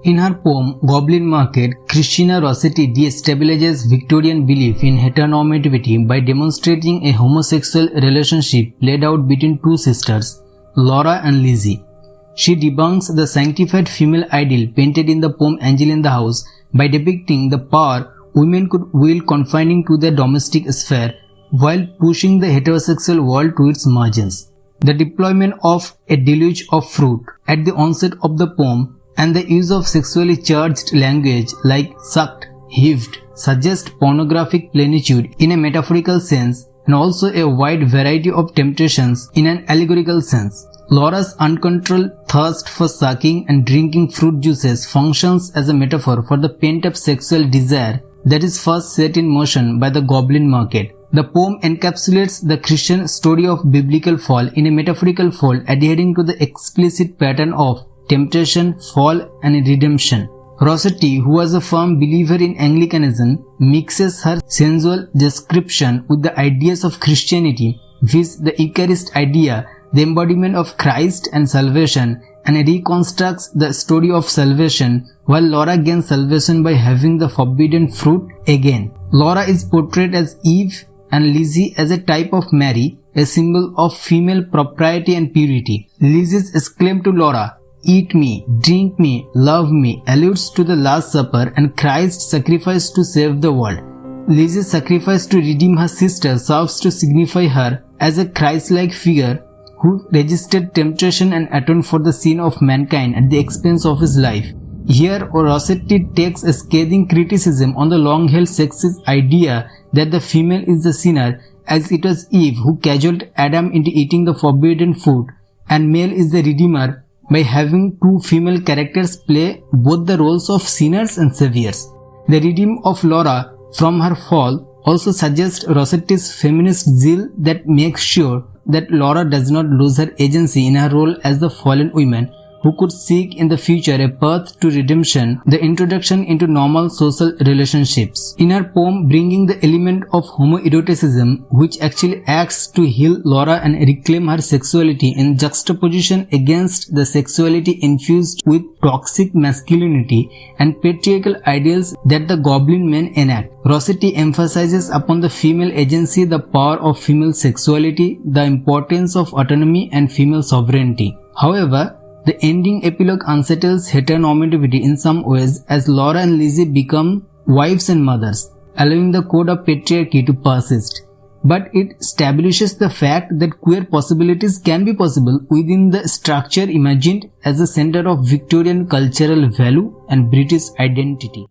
In her poem Goblin Market, Christina Rossetti destabilizes Victorian belief in heteronormativity by demonstrating a homosexual relationship played out between two sisters, Laura and Lizzie. She debunks the sanctified female ideal painted in the poem Angel in the House by depicting the power women could wield confining to their domestic sphere while pushing the heterosexual world to its margins. The deployment of a deluge of fruit at the onset of the poem and the use of sexually charged language like sucked, heaved suggest pornographic plenitude in a metaphorical sense and also a wide variety of temptations in an allegorical sense. Laura's uncontrolled thirst for sucking and drinking fruit juices functions as a metaphor for the pent-up sexual desire that is first set in motion by the Goblin Market. The poem encapsulates the Christian story of biblical fall in a metaphorical fold adhering to the explicit pattern of temptation, fall and redemption. Rossetti, who was a firm believer in Anglicanism, mixes her sensual description with the ideas of Christianity, viz. The Eucharist idea, the embodiment of Christ and salvation, and reconstructs the story of salvation, while Laura gains salvation by having the forbidden fruit again. Laura is portrayed as Eve and Lizzie as a type of Mary, a symbol of female propriety and purity. Lizzie's claim to Laura, "Eat me, drink me, love me," alludes to the Last Supper and Christ's sacrifice to save the world. Lizzie's sacrifice to redeem her sister serves to signify her as a Christ-like figure who resisted temptation and atoned for the sin of mankind at the expense of his life. Here, Rossetti takes a scathing criticism on the long-held sexist idea that the female is the sinner, as it was Eve who cajoled Adam into eating the forbidden food, and male is the redeemer by having two female characters play both the roles of sinners and saviors. The redeem of Laura from her fall also suggests Rossetti's feminist zeal that makes sure that Laura does not lose her agency in her role as the fallen woman who could seek in the future a path to redemption, the introduction into normal social relationships. In her poem bringing the element of homoeroticism, which actually acts to heal Laura and reclaim her sexuality in juxtaposition against the sexuality infused with toxic masculinity and patriarchal ideals that the Goblin men enact, Rossetti emphasizes upon the female agency, the power of female sexuality, the importance of autonomy and female sovereignty. However, the ending epilogue unsettles heteronormativity in some ways as Laura and Lizzie become wives and mothers, allowing the code of patriarchy to persist. But it establishes the fact that queer possibilities can be possible within the structure imagined as the center of Victorian cultural value and British identity.